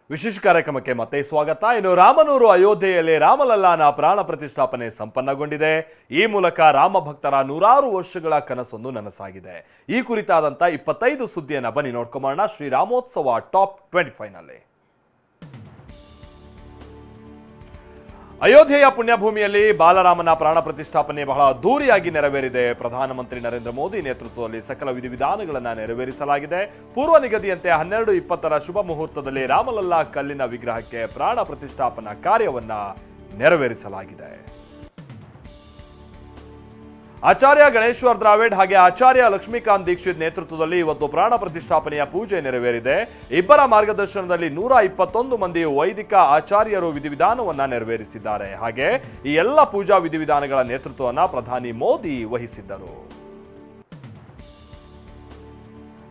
ವಿಶೇಷ ಕಾರ್ಯಕ್ರಮಕ್ಕೆ ಮತ್ತೆ ಸ್ವಾಗತ. ಇನ್ನು ರಾಮನೂರು ಅಯೋಧ್ಯೆಯಲ್ಲಿ ರಾಮಲಲ್ಲಾನ ಪ್ರಾಣ ಪ್ರತಿಷ್ಠಾಪನೆ ಸಂಪನ್ನಗೊಂಡಿದೆ. ಈ ಮೂಲಕ ರಾಮ ಭಕ್ತರ ನೂರಾರು ವರ್ಷಗಳ ಕನಸೊಂದು ನನಸಾಗಿದೆ. ಈ ಕುರಿತಾದಂತ 25 ಸುದ್ದಿಯನ್ನ ಬನ್ನಿ ನೋಡ್ಕೊಂಬೋಣ ಶ್ರೀರಾಮೋತ್ಸವ ಟಾಪ್ 25 ನಲ್ಲಿ. ಅಯೋಧ್ಯೆಯ ಪುಣ್ಯಭೂಮಿಯಲ್ಲಿ ಬಾಲರಾಮನ ಪ್ರಾಣ ಪ್ರತಿಷ್ಠಾಪನೆ ಬಹಳ ಅದ್ದೂರಿಯಾಗಿ ನೆರವೇರಿದೆ. ಪ್ರಧಾನಮಂತ್ರಿ ನರೇಂದ್ರ ಮೋದಿ ನೇತೃತ್ವದಲ್ಲಿ ಸಕಲ ವಿಧಿವಿಧಾನಗಳನ್ನು ನೆರವೇರಿಸಲಾಗಿದೆ. ಪೂರ್ವ ನಿಗದಿಯಂತೆ 12:20 ಶುಭ ಮುಹೂರ್ತದಲ್ಲಿ ರಾಮಲಲ್ಲಾ ಕಲ್ಲಿನ ವಿಗ್ರಹಕ್ಕೆ ಪ್ರಾಣ ಪ್ರತಿಷ್ಠಾಪನಾ ಕಾರ್ಯವನ್ನ ನೆರವೇರಿಸಲಾಗಿದೆ. ಆಚಾರ್ಯ ಗಣೇಶ್ವರ್ ದ್ರಾವಿಡ್ ಹಾಗೆ ಆಚಾರ್ಯ ಲಕ್ಷ್ಮೀಕಾಂತ್ ದೀಕ್ಷಿತ್ ನೇತೃತ್ವದಲ್ಲಿ ಇವತ್ತು ಪ್ರಾಣ ಪ್ರತಿಷ್ಠಾಪನೆಯ ಪೂಜೆ ನೆರವೇರಿದೆ. ಇಬ್ಬರ ಮಾರ್ಗದರ್ಶನದಲ್ಲಿ 121 ಮಂದಿ ವೈದಿಕ ಆಚಾರ್ಯರು ವಿಧಿವಿಧಾನವನ್ನ ನೆರವೇರಿಸಿದ್ದಾರೆ. ಹಾಗೆ ಈ ಎಲ್ಲ ಪೂಜಾ ವಿಧಿವಿಧಾನಗಳ ನೇತೃತ್ವವನ್ನು ಪ್ರಧಾನಿ ಮೋದಿ ವಹಿಸಿದ್ದರು.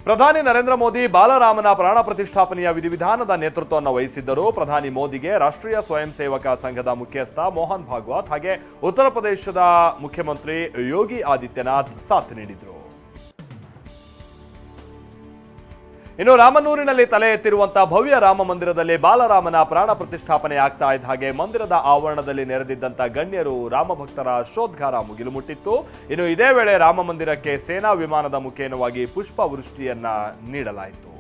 ಪ್ರಧಾನಿ ನರೇಂದ್ರ ಮೋದಿ ಬಾಲರಾಮನ ಪ್ರಾಣ ಪ್ರತಿಷ್ಠಾಪನೆಯ ವಿಧಿವಿಧಾನದ ನೇತೃತ್ವವನ್ನು ವಹಿಸಿದ್ದರು. ಪ್ರಧಾನಿ ಮೋದಿಗೆ ರಾಷ್ಟ್ರೀಯ ಸ್ವಯಂ ಸೇವಕ ಸಂಘದ ಮುಖ್ಯಸ್ಥ ಮೋಹನ್ ಭಾಗವತ್ ಹಾಗೆ ಉತ್ತರ ಪ್ರದೇಶದ ಮುಖ್ಯಮಂತ್ರಿ ಯೋಗಿ ಆದಿತ್ಯನಾಥ್ ಸಾಥ್ ನೀಡಿದರು. ಇನ್ನು ರಾಮನೂರಿನಲ್ಲಿ ತಲೆ ಎತ್ತಿರುವಂತಹ ಭವ್ಯ ರಾಮ ಮಂದಿರದಲ್ಲಿ ಬಾಲರಾಮನ ಪ್ರಾಣ ಪ್ರತಿಷ್ಠಾಪನೆ ಆಗ್ತಾ ಇದ್ದ ಹಾಗೆ ಮಂದಿರದ ಆವರಣದಲ್ಲಿ ನೆರೆದಿದ್ದಂತ ಗಣ್ಯರು ರಾಮ ಭಕ್ತರ ಶೋದ್ಗಾರ ಮುಗಿಲು ಮುಟ್ಟಿತ್ತು. ಇನ್ನು ಇದೇ ವೇಳೆ ರಾಮ ಮಂದಿರಕ್ಕೆ ಸೇನಾ ವಿಮಾನದ ಮುಖೇನವಾಗಿ ಪುಷ್ಪ ವೃಷ್ಟಿಯನ್ನ ನೀಡಲಾಯಿತು.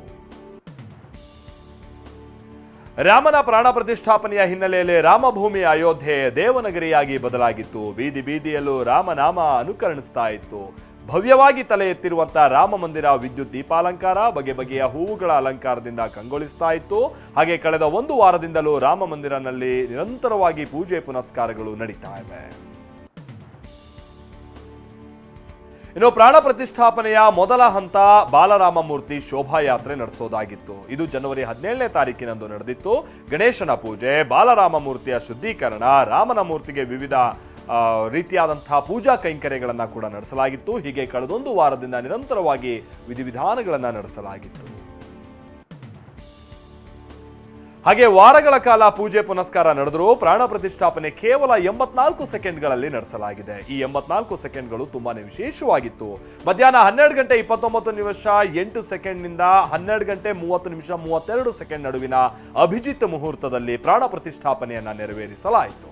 ರಾಮನ ಪ್ರಾಣ ಪ್ರತಿಷ್ಠಾಪನೆಯ ಹಿನ್ನೆಲೆಯಲ್ಲಿ ರಾಮಭೂಮಿ ಅಯೋಧ್ಯೆ ದೇವನಗರಿಯಾಗಿ ಬದಲಾಗಿತ್ತು. ಬೀದಿ ಬೀದಿಯಲ್ಲೂ ರಾಮನಾಮ ಅನುಕರಣಿಸ್ತಾ ಇತ್ತು. ಭವ್ಯವಾಗಿ ತಲೆ ಎತ್ತಿರುವಂತಹ ರಾಮ ಮಂದಿರ ವಿದ್ಯುತ್ ದೀಪಾಲಂಕಾರ ಬಗೆ ಬಗೆಯ ಹೂವುಗಳ ಅಲಂಕಾರದಿಂದ ಕಂಗೊಳಿಸ್ತಾ ಇತ್ತು. ಹಾಗೆ ಕಳೆದ 1 ವಾರದಿಂದಲೂ ರಾಮ ಮಂದಿರನಲ್ಲಿ ನಿರಂತರವಾಗಿ ಪೂಜೆ ಪುನಸ್ಕಾರಗಳು ನಡೀತಾ ಇವೆ. ಇನ್ನು ಪ್ರಾಣ ಪ್ರತಿಷ್ಠಾಪನೆಯ ಮೊದಲ ಹಂತ ಬಾಲರಾಮ ಮೂರ್ತಿ ಶೋಭಾಯಾತ್ರೆ ನಡೆಸೋದಾಗಿತ್ತು. ಇದು ಜನವರಿ 17ನೇ ತಾರೀಕಿನಂದು ನಡೆದಿತ್ತು. ಗಣೇಶನ ಪೂಜೆ, ಬಾಲರಾಮ ಮೂರ್ತಿಯ ಶುದ್ಧೀಕರಣ, ರಾಮನ ಮೂರ್ತಿಗೆ ವಿವಿಧ ರೀತಿಯಾದಂತಹ ಪೂಜಾ ಕೈಂಕರ್ಯಗಳನ್ನು ಕೂಡ ನಡೆಸಲಾಗಿತ್ತು. ಹೀಗೆ ಕಳೆದೊಂದು ವಾರದಿಂದ ನಿರಂತರವಾಗಿ ವಿಧಿವಿಧಾನಗಳನ್ನು ನಡೆಸಲಾಗಿತ್ತು. ಹಾಗೆ ವಾರಗಳ ಕಾಲ ಪೂಜೆ ಪುನಸ್ಕಾರ ನಡೆದರೂ ಪ್ರಾಣ ಪ್ರತಿಷ್ಠಾಪನೆ ಕೇವಲ 84 ಸೆಕೆಂಡ್ಗಳಲ್ಲಿ ನಡೆಸಲಾಗಿದೆ. ಈ 84 ಸೆಕೆಂಡ್ಗಳು ತುಂಬಾನೇ ವಿಶೇಷವಾಗಿತ್ತು. ಮಧ್ಯಾಹ್ನ 12:29:08 ನಿಂದ 12:30:32 ನಡುವಿನ ಅಭಿಜಿತ್ ಮುಹೂರ್ತದಲ್ಲಿ ಪ್ರಾಣ ಪ್ರತಿಷ್ಠಾಪನೆಯನ್ನ ನೆರವೇರಿಸಲಾಯಿತು.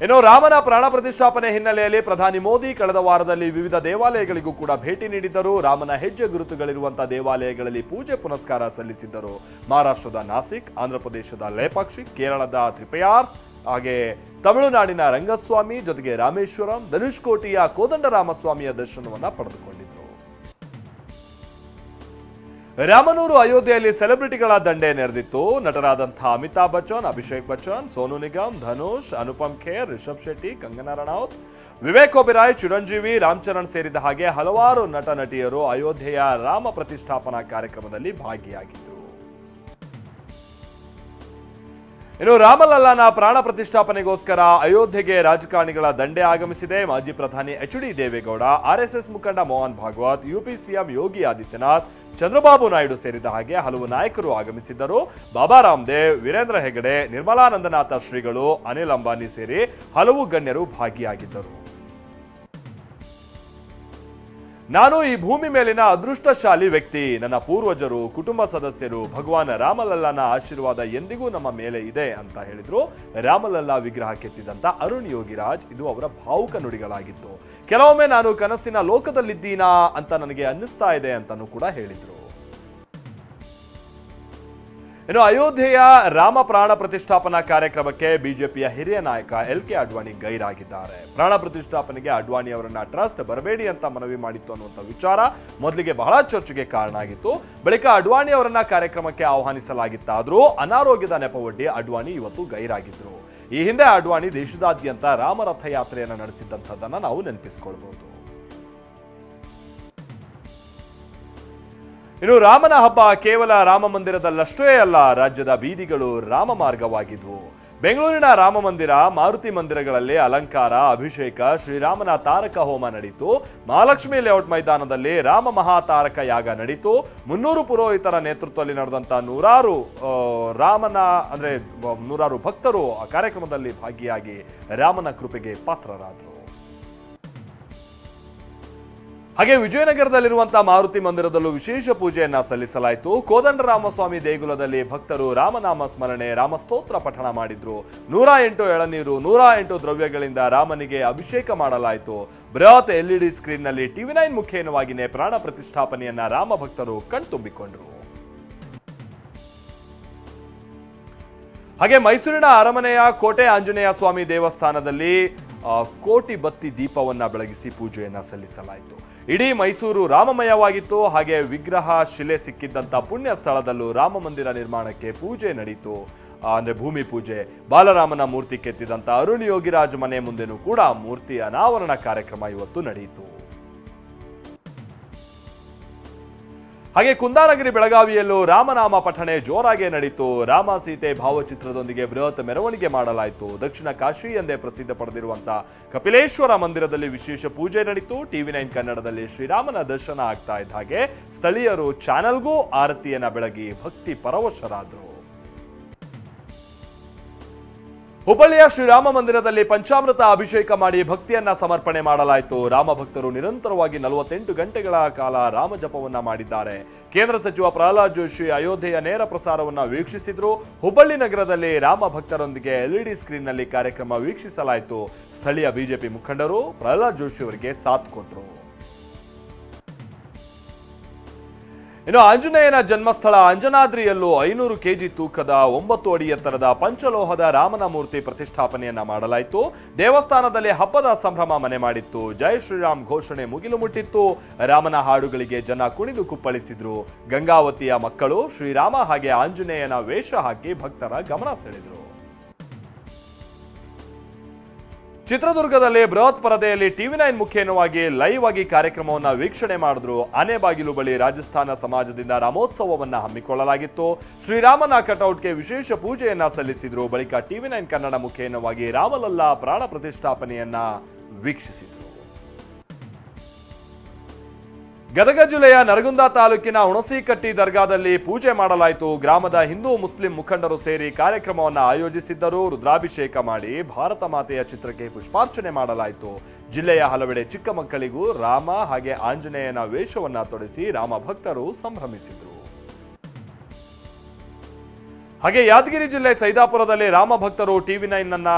ಇನ್ನು ರಾಮನ ಪ್ರಾಣ ಪ್ರತಿಷ್ಠಾಪನೆ ಹಿನ್ನೆಲೆಯಲ್ಲಿ ಪ್ರಧಾನಿ ಮೋದಿ ಕಳೆದ ವಾರದಲ್ಲಿ ವಿವಿಧ ದೇವಾಲಯಗಳಿಗೂ ಕೂಡ ಭೇಟಿ ನೀಡಿದ್ದರು. ರಾಮನ ಹೆಜ್ಜೆ ಗುರುತುಗಳಿರುವಂತಹ ದೇವಾಲಯಗಳಲ್ಲಿ ಪೂಜೆ ಪುನಸ್ಕಾರ ಸಲ್ಲಿಸಿದ್ದರು. ಮಹಾರಾಷ್ಟ್ರದ ನಾಸಿಕ್, ಆಂಧ್ರಪ್ರದೇಶದ ಲೇಪಾಕ್ಷಿ, ಕೇರಳದ ತ್ರಿಪಯಾರ್ ಹಾಗೆ ತಮಿಳುನಾಡಿನ ರಂಗಸ್ವಾಮಿ ಜೊತೆಗೆ ರಾಮೇಶ್ವರಂ, ಧನುಷ್ಕೋಟಿಯ ಕೋದಂಡರಾಮಸ್ವಾಮಿಯ ದರ್ಶನವನ್ನ ಪಡೆದುಕೊಂಡಿದ್ದರು. ರಾಮನೂರು ಅಯೋಧ್ಯೆಯಲ್ಲಿ ಸೆಲೆಬ್ರಿಟಿಗಳ ದಂಡೆ ನೆರೆದಿತ್ತು. ನಟರಾದಂತಹ ಅಮಿತಾಬ್ ಬಚ್ಚನ್, ಅಭಿಷೇಕ್ ಬಚ್ಚನ್, ಸೋನು ನಿಗಮ್, ಧನುಷ್, ಅನುಪಮ್ ಖೇರ್, ರಿಷಬ್ ಶೆಟ್ಟಿ, ಕಂಗನಾ ರನೌತ್, ವಿವೇಕ್ ಒಬೆರಾಯ್, ಚಿರಂಜೀವಿ, ರಾಮ್ ಚರಣ್ ಸೇರಿದ ಹಾಗೆ ಹಲವಾರು ನಟ ನಟಿಯರು ಅಯೋಧ್ಯೆಯ ರಾಮ ಪ್ರತಿಷ್ಠಾಪನಾ ಕಾರ್ಯಕ್ರಮದಲ್ಲಿ ಭಾಗಿಯಾಗಿದ್ದರು. ಇನ್ನು ರಾಮಲಲ್ಲಾನ ಪ್ರಾಣ ಪ್ರತಿಷ್ಠಾಪನೆಗೋಸ್ಕರ ಅಯೋಧ್ಯೆಗೆ ರಾಜಕಾರಣಿಗಳ ದಂಡೆ ಆಗಮಿಸಿದೆ. ಮಾಜಿ ಪ್ರಧಾನಿ ಎಚ್.ಡಿ. ದೇವೇಗೌಡ, ಆರ್ಎಸ್ಎಸ್ ಮುಖಂಡ ಮೋಹನ್ ಭಾಗವತ್, ಯುಪಿ ಸಿಎಂ ಯೋಗಿ ಆದಿತ್ಯನಾಥ್, ಚಂದ್ರಬಾಬು ನಾಯ್ಡು ಸೇರಿದ ಹಾಗೆ ಹಲವು ನಾಯಕರು ಆಗಮಿಸಿದ್ದರು. ಬಾಬಾ ರಾಮದೇವ್, ವೀರೇಂದ್ರ ಹೆಗಡೆ, ನಿರ್ಮಲಾನಂದನಾಥ ಶ್ರೀಗಳು, ಅನಿಲ್ ಅಂಬಾನಿ ಸೇರಿ ಹಲವು ಗಣ್ಯರು ಭಾಗಿಯಾಗಿದ್ದರು. ನಾನು ಈ ಭೂಮಿ ಮೇಲಿನ ಅದೃಷ್ಟಶಾಲಿ ವ್ಯಕ್ತಿ. ನನ್ನ ಪೂರ್ವಜರು, ಕುಟುಂಬ ಸದಸ್ಯರು, ಭಗವಾನ್ ರಾಮಲಲ್ಲಾನ ಆಶೀರ್ವಾದ ಎಂದಿಗೂ ನಮ್ಮ ಮೇಲೆ ಇದೆ ಅಂತ ಹೇಳಿದ್ರು ರಾಮಲಲ್ಲಾ ವಿಗ್ರಹ ಕೆತ್ತಿದಂತ ಅರುಣ್ ಯೋಗಿರಾಜ್. ಇದು ಅವರ ಭಾವುಕ ನುಡಿಗಳಾಗಿತ್ತು. ಕೆಲವೊಮ್ಮೆ ನಾನು ಕನಸಿನ ಲೋಕದಲ್ಲಿದ್ದೀನಾ ಅಂತ ನನಗೆ ಅನ್ನಿಸ್ತಾ ಇದೆ ಅಂತಾನೂ ಕೂಡ ಹೇಳಿದ್ರು. ಇನ್ನು ಅಯೋಧ್ಯೆಯ ರಾಮ ಪ್ರಾಣ ಪ್ರತಿಷ್ಠಾಪನಾ ಕಾರ್ಯಕ್ರಮಕ್ಕೆ ಬಿಜೆಪಿಯ ಹಿರಿಯ ನಾಯಕ ಎಲ್.ಕೆ. ಅಡ್ವಾಣಿ ಗೈರಾಗಿದ್ದಾರೆ. ಪ್ರಾಣ ಪ್ರತಿಷ್ಠಾಪನೆಗೆ ಅಡ್ವಾಣಿ ಅವರನ್ನ ಟ್ರಸ್ಟ್ ಬರಬೇಡಿ ಅಂತ ಮನವಿ ಮಾಡಿತ್ತು ಅನ್ನುವಂಥ ವಿಚಾರ ಮೊದಲಿಗೆ ಬಹಳ ಚರ್ಚೆಗೆ ಕಾರಣ ಆಗಿತ್ತು. ಬಳಿಕ ಅಡ್ವಾಣಿ ಅವರನ್ನ ಕಾರ್ಯಕ್ರಮಕ್ಕೆ ಆಹ್ವಾನಿಸಲಾಗಿತ್ತಾದರೂ ಅನಾರೋಗ್ಯದ ನೆಪವೊಡ್ಡಿ ಅಡ್ವಾಣಿ ಇವತ್ತು ಗೈರಾಗಿದ್ರು. ಈ ಹಿಂದೆ ಅಡ್ವಾಣಿ ದೇಶದಾದ್ಯಂತ ರಾಮರಥ ಯಾತ್ರೆಯನ್ನು ನಡೆಸಿದ್ದಂಥದ್ದನ್ನ ನಾವು ನೆನಪಿಸಿಕೊಳ್ಬಹುದು. ಇನ್ನು ರಾಮನ ಹಬ್ಬ ಕೇವಲ ರಾಮ ಮಂದಿರದಲ್ಲಷ್ಟೇ ಅಲ್ಲ, ರಾಜ್ಯದ ಬೀದಿಗಳು ರಾಮ ಮಾರ್ಗವಾಗಿದ್ವು. ಬೆಂಗಳೂರಿನ ರಾಮ ಮಂದಿರ, ಮಾರುತಿ ಮಂದಿರಗಳಲ್ಲಿ ಅಲಂಕಾರ, ಅಭಿಷೇಕ, ಶ್ರೀರಾಮನ ತಾರಕ ಹೋಮ ನಡೀತು. ಮಹಾಲಕ್ಷ್ಮಿ ಲೇಔಟ್ ಮೈದಾನದಲ್ಲಿ ರಾಮ ಮಹಾತಾರಕ ಯಾಗ ನಡೀತು. 300 ಪುರೋಹಿತರ ನೇತೃತ್ವದಲ್ಲಿ ನಡೆದಂತ ನೂರಾರು ಭಕ್ತರು ಆ ಕಾರ್ಯಕ್ರಮದಲ್ಲಿ ಭಾಗಿಯಾಗಿ ರಾಮನ ಕೃಪೆಗೆ ಪಾತ್ರರಾದರು. ಹಾಗೆ ವಿಜಯನಗರದಲ್ಲಿರುವಂತಹ ಮಾರುತಿ ಮಂದಿರದಲ್ಲೂ ವಿಶೇಷ ಪೂಜೆಯನ್ನ ಸಲ್ಲಿಸಲಾಯಿತು. ಕೋದಂಡರಾಮಸ್ವಾಮಿ ದೇಗುಲದಲ್ಲಿ ಭಕ್ತರು ರಾಮನಾಮ ಸ್ಮರಣೆ, ರಾಮಸ್ತೋತ್ರ ಪಠಣ ಮಾಡಿದ್ರು. 108 ಎಳನೀರು, 108 ದ್ರವ್ಯಗಳಿಂದ ರಾಮನಿಗೆ ಅಭಿಷೇಕ ಮಾಡಲಾಯಿತು. ಬೃಹತ್ LED ಸ್ಕ್ರೀನ್ನಲ್ಲಿ TV9 ಮುಖೇನವಾಗಿಯೇ ಪ್ರಾಣ ಪ್ರತಿಷ್ಠಾಪನೆಯನ್ನ ರಾಮ ಭಕ್ತರು ಕಣ್ತುಂಬಿಕೊಂಡರು. ಹಾಗೆ ಮೈಸೂರಿನ ಅರಮನೆಯ ಕೋಟೆ ಆಂಜನೇಯ ಸ್ವಾಮಿ ದೇವಸ್ಥಾನದಲ್ಲಿ ಕೋಟಿ ಬತ್ತಿ ದೀಪವನ್ನ ಬೆಳಗಿಸಿ ಪೂಜೆಯನ್ನ ಸಲ್ಲಿಸಲಾಯಿತು. ಇಡೀ ಮೈಸೂರು ರಾಮಮಯವಾಗಿತ್ತು. ಹಾಗೆ ವಿಗ್ರಹ ಶಿಲೆ ಸಿಕ್ಕಿದ್ದಂತ ಪುಣ್ಯ ಸ್ಥಳದಲ್ಲೂ ರಾಮ ಮಂದಿರ ನಿರ್ಮಾಣಕ್ಕೆ ಪೂಜೆ ನಡೆಯಿತು. ಅಂದ್ರೆ ಭೂಮಿ ಪೂಜೆ. ಬಾಲರಾಮನ ಮೂರ್ತಿ ಕೆತ್ತಿದಂತ ಅರುಣ್ ಯೋಗಿರಾಜ್ ಮನೆ ಮುಂದೆನೂ ಕೂಡ ಮೂರ್ತಿ ಅನಾವರಣ ಕಾರ್ಯಕ್ರಮ ಇವತ್ತು ನಡೆಯಿತು. ಹಾಗೆ ಕುಂದಾನಗರಿ ಬೆಳಗಾವಿಯಲ್ಲೂ ರಾಮನಾಮ ಪಠಣೆ ಜೋರಾಗಿ ನಡೆಯಿತು. ರಾಮ ಸೀತೆ ಭಾವಚಿತ್ರದೊಂದಿಗೆ ಬೃಹತ್ ಮೆರವಣಿಗೆ ಮಾಡಲಾಯಿತು. ದಕ್ಷಿಣ ಕಾಶಿ ಎಂದೇ ಪ್ರಸಿದ್ಧ ಪಡೆದಿರುವಂತಹ ಕಪಿಲೇಶ್ವರ ಮಂದಿರದಲ್ಲಿ ವಿಶೇಷ ಪೂಜೆ ನಡೆಯಿತು. TV9 ಕನ್ನಡದಲ್ಲಿ ಶ್ರೀರಾಮನ ದರ್ಶನ ಆಗ್ತಾ ಇದ್ದ ಹಾಗೆ ಸ್ಥಳೀಯರು ಚಾನೆಲ್ಗೂ ಆರತಿಯನ್ನ ಬೆಳಗಿ ಭಕ್ತಿ ಪರವಶರಾದರು. ಹುಬ್ಬಳ್ಳಿಯ ಶ್ರೀರಾಮ ಮಂದಿರದಲ್ಲಿ ಪಂಚಾಮೃತ ಅಭಿಷೇಕ ಮಾಡಿ ಭಕ್ತಿಯನ್ನ ಸಮರ್ಪಣೆ ಮಾಡಲಾಯಿತು. ರಾಮ ಭಕ್ತರು ನಿರಂತರವಾಗಿ 48 ಗಂಟೆಗಳ ಕಾಲ ರಾಮ ಜಪವನ್ನ ಮಾಡಿದ್ದಾರೆ. ಕೇಂದ್ರ ಸಚಿವ ಪ್ರಹ್ಲಾದ್ ಜೋಶಿ ಅಯೋಧ್ಯೆಯ ನೇರ ಪ್ರಸಾರವನ್ನ ವೀಕ್ಷಿಸಿದ್ರು. ಹುಬ್ಬಳ್ಳಿ ನಗರದಲ್ಲಿ ರಾಮ ಭಕ್ತರೊಂದಿಗೆ LED ಸ್ಕ್ರೀನ್ನಲ್ಲಿ ಕಾರ್ಯಕ್ರಮ ವೀಕ್ಷಿಸಲಾಯಿತು. ಸ್ಥಳೀಯ ಬಿಜೆಪಿ ಮುಖಂಡರು ಪ್ರಹ್ಲಾದ್ ಜೋಶಿ ಅವರಿಗೆ ಸಾಥ್ ಕೊಟ್ಟರು. ಇನ್ನು ಆಂಜನೇಯನ ಜನ್ಮಸ್ಥಳ ಅಂಜನಾದ್ರಿಯಲ್ಲೂ 500 kg ತೂಕದ 9 ಅಡಿ ಎತ್ತರದ ಪಂಚಲೋಹದ ರಾಮನ ಮೂರ್ತಿ ಪ್ರತಿಷ್ಠಾಪನೆಯನ್ನ ಮಾಡಲಾಯಿತು. ದೇವಸ್ಥಾನದಲ್ಲಿ ಹಬ್ಬದ ಸಂಭ್ರಮ ಮನೆ ಮಾಡಿತ್ತು. ಜೈ ಶ್ರೀರಾಮ್ ಘೋಷಣೆ ಮುಗಿಲು ಮುಟ್ಟಿತ್ತು. ರಾಮನ ಹಾಡುಗಳಿಗೆ ಜನ ಕುಣಿದು ಕುಪ್ಪಳಿಸಿದ್ರು. ಗಂಗಾವತಿಯ ಮಕ್ಕಳು ಶ್ರೀರಾಮ ಹಾಗೆ ಆಂಜನೇಯನ ವೇಷ ಹಾಕಿ ಭಕ್ತರ ಗಮನ ಸೆಳೆದರು. ಚಿತ್ರದುರ್ಗದಲ್ಲಿ ಬೃಹತ್ ಪರದೆಯಲ್ಲಿ TV9 ಮುಖೇನವಾಗಿ ಲೈವ್ ಆಗಿ ಕಾರ್ಯಕ್ರಮವನ್ನ ವೀಕ್ಷಣೆ ಮಾಡಿದ್ರು. ಆನೆಬಾಗಿಲು ಬಳಿ ರಾಜಸ್ಥಾನ ಸಮಾಜದಿಂದ ರಾಮೋತ್ಸವವನ್ನ ಹಮ್ಮಿಕೊಳ್ಳಲಾಗಿತ್ತು. ಶ್ರೀರಾಮನ ಕಟೌಟ್ಗೆ ವಿಶೇಷ ಪೂಜೆಯನ್ನ ಸಲ್ಲಿಸಿದ್ರು. ಬಳಿಕ TV9 ಕನ್ನಡ ಮುಖೇನವಾಗಿ ರಾಮಲಲ್ಲಾ ಪ್ರಾಣ ಪ್ರತಿಷ್ಠಾಪನೆಯನ್ನ ವೀಕ್ಷಿಸಿದ್ರು. ಗದಗ ಜಿಲ್ಲೆಯ ನರಗುಂದ ತಾಲೂಕಿನ ಹುಣಸಿಕಟ್ಟಿ ದರ್ಗಾದಲ್ಲಿ ಪೂಜೆ ಮಾಡಲಾಯಿತು. ಗ್ರಾಮದ ಹಿಂದೂ ಮುಸ್ಲಿಂ ಮುಖಂಡರು ಸೇರಿ ಕಾರ್ಯಕ್ರಮವನ್ನು ಆಯೋಜಿಸಿದ್ದರು. ರುದ್ರಾಭಿಷೇಕ ಮಾಡಿ ಭಾರತ ಮಾತೆಯ ಚಿತ್ರಕ್ಕೆ ಪುಷ್ಪಾರ್ಚನೆ ಮಾಡಲಾಯಿತು. ಜಿಲ್ಲೆಯ ಹಲವೆಡೆ ಚಿಕ್ಕ ಮಕ್ಕಳಿಗೂ ರಾಮ ಹಾಗೆ ಆಂಜನೇಯನ ವೇಷವನ್ನ ತೊಡಿಸಿ ರಾಮ ಭಕ್ತರು ಸಂಭ್ರಮಿಸಿದರು. ಹಾಗೆ ಯಾದಗಿರಿ ಜಿಲ್ಲೆ ಸೈದಾಪುರದಲ್ಲಿ ರಾಮ ಭಕ್ತರು TV9 ಅನ್ನ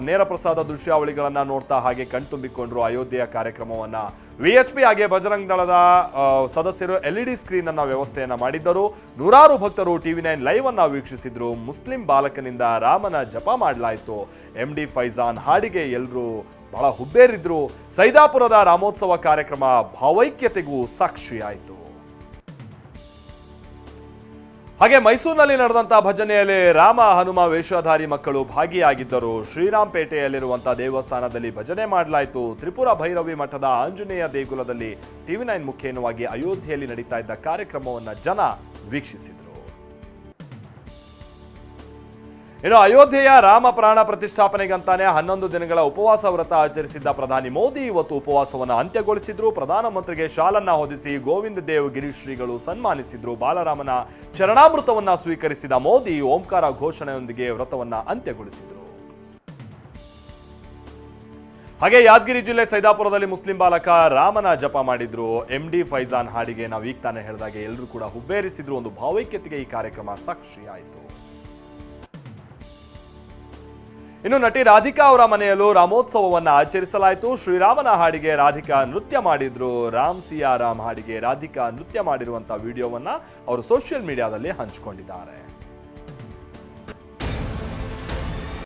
ನೇರ ಪ್ರಸಾದ ದೃಶ್ಯಾವಳಿಗಳನ್ನ ನೋಡ್ತಾ ಹಾಗೆ ಕಣ್ತುಂಬಿಕೊಂಡ್ರು. ಅಯೋಧ್ಯೆಯ ಕಾರ್ಯಕ್ರಮವನ್ನ VHP ಹಾಗೆ ಬಜರಂಗ್ ದಳದ ಸದಸ್ಯರು LED ಸ್ಕ್ರೀನ್ ಅನ್ನ ವ್ಯವಸ್ಥೆಯನ್ನ ಮಾಡಿದ್ದರು. ನೂರಾರು ಭಕ್ತರು TV9 ಲೈವ್ ಅನ್ನ ವೀಕ್ಷಿಸಿದ್ರು. ಮುಸ್ಲಿಂ ಬಾಲಕನಿಂದ ರಾಮನ ಜಪ ಮಾಡಲಾಯಿತು. MD ಫೈಜಾನ್ ಹಾಡಿಗೆ ಎಲ್ಲರೂ ಬಹಳ ಹುಬ್ಬೇರಿದ್ರು. ಸೈದಾಪುರದ ರಾಮೋತ್ಸವ ಕಾರ್ಯಕ್ರಮ ಭಾವೈಕ್ಯತೆಗೂ ಸಾಕ್ಷಿಯಾಯಿತು. ಹಾಗೆ ಮೈಸೂರಿನಲ್ಲಿ ನಡೆದಂತಹ ಭಜನೆಯಲ್ಲಿ ರಾಮ ಹನುಮ ವೇಷಧಾರಿ ಮಕ್ಕಳು ಭಾಗಿಯಾಗಿದ್ದರು. ಶ್ರೀರಾಂಪೇಟೆಯಲ್ಲಿರುವಂತಹ ದೇವಸ್ಥಾನದಲ್ಲಿ ಭಜನೆ ಮಾಡಲಾಯಿತು. ತ್ರಿಪುರ ಭೈರವಿ ಮಠದ ಆಂಜನೇಯ ದೇಗುಲದಲ್ಲಿ TV9 ಮುಖೇನವಾಗಿ ಅಯೋಧ್ಯೆಯಲ್ಲಿ ನಡೀತಾ ಇದ್ದ ಕಾರ್ಯಕ್ರಮವನ್ನು ಜನ ವೀಕ್ಷಿಸಿದರು. ಇನ್ನು ಅಯೋಧ್ಯೆಯ ರಾಮ ಪ್ರಾಣ ಪ್ರತಿಷ್ಠಾಪನೆಗಂತಾನೆ 11 ದಿನಗಳ ಉಪವಾಸ ವ್ರತ ಆಚರಿಸಿದ್ದ ಪ್ರಧಾನಿ ಮೋದಿ ಇವತ್ತು ಉಪವಾಸವನ್ನು ಅಂತ್ಯಗೊಳಿಸಿದ್ರು. ಪ್ರಧಾನಮಂತ್ರಿಗೆ ಶಾಲನ್ನ ಹೊದಿಸಿ ಗೋವಿಂದ ದೇವ್ ಗಿರಿ ಶ್ರೀಗಳು ಸನ್ಮಾನಿಸಿದ್ರು. ಬಾಲರಾಮನ ಚರಣಾಮೃತವನ್ನ ಸ್ವೀಕರಿಸಿದ ಮೋದಿ ಓಂಕಾರ ಘೋಷಣೆಯೊಂದಿಗೆ ವ್ರತವನ್ನ ಅಂತ್ಯಗೊಳಿಸಿದ್ರು. ಹಾಗೆ ಯಾದಗಿರಿ ಜಿಲ್ಲೆ ಸೈದಾಪುರದಲ್ಲಿ ಮುಸ್ಲಿಂ ಬಾಲಕ ರಾಮನ ಜಪ ಮಾಡಿದ್ರು. MD ಫೈಜಾನ್ ಹಾಡಿಗೆ ನಾವು ಈಗ ತಾನೇ ಹೇಳಿದಾಗೆ ಎಲ್ಲರೂ ಕೂಡ ಹುಬ್ಬೇರಿಸಿದ್ರು. ಒಂದು ಭಾವೈಕ್ಯತೆಗೆ ಈ ಕಾರ್ಯಕ್ರಮ ಸಾಕ್ಷಿಯಾಯಿತು. ಇನ್ನು ನಟಿ ರಾಧಿಕಾ ಅವರ ಮನೆಯಲ್ಲೂ ರಾಮೋತ್ಸವವನ್ನು ಆಚರಿಸಲಾಯಿತು. ಶ್ರೀರಾಮನ ಹಾಡಿಗೆ ರಾಧಿಕಾ ನೃತ್ಯ ಮಾಡಿದ್ರು. ರಾಮ್ ಸಿಯಾ ರಾಮ್ ಹಾಡಿಗೆ ರಾಧಿಕಾ ನೃತ್ಯ ಮಾಡಿರುವಂತಹ ವಿಡಿಯೋವನ್ನ ಅವರು ಸೋಷಿಯಲ್ ಮೀಡಿಯಾದಲ್ಲಿ ಹಂಚಿಕೊಂಡಿದ್ದಾರೆ.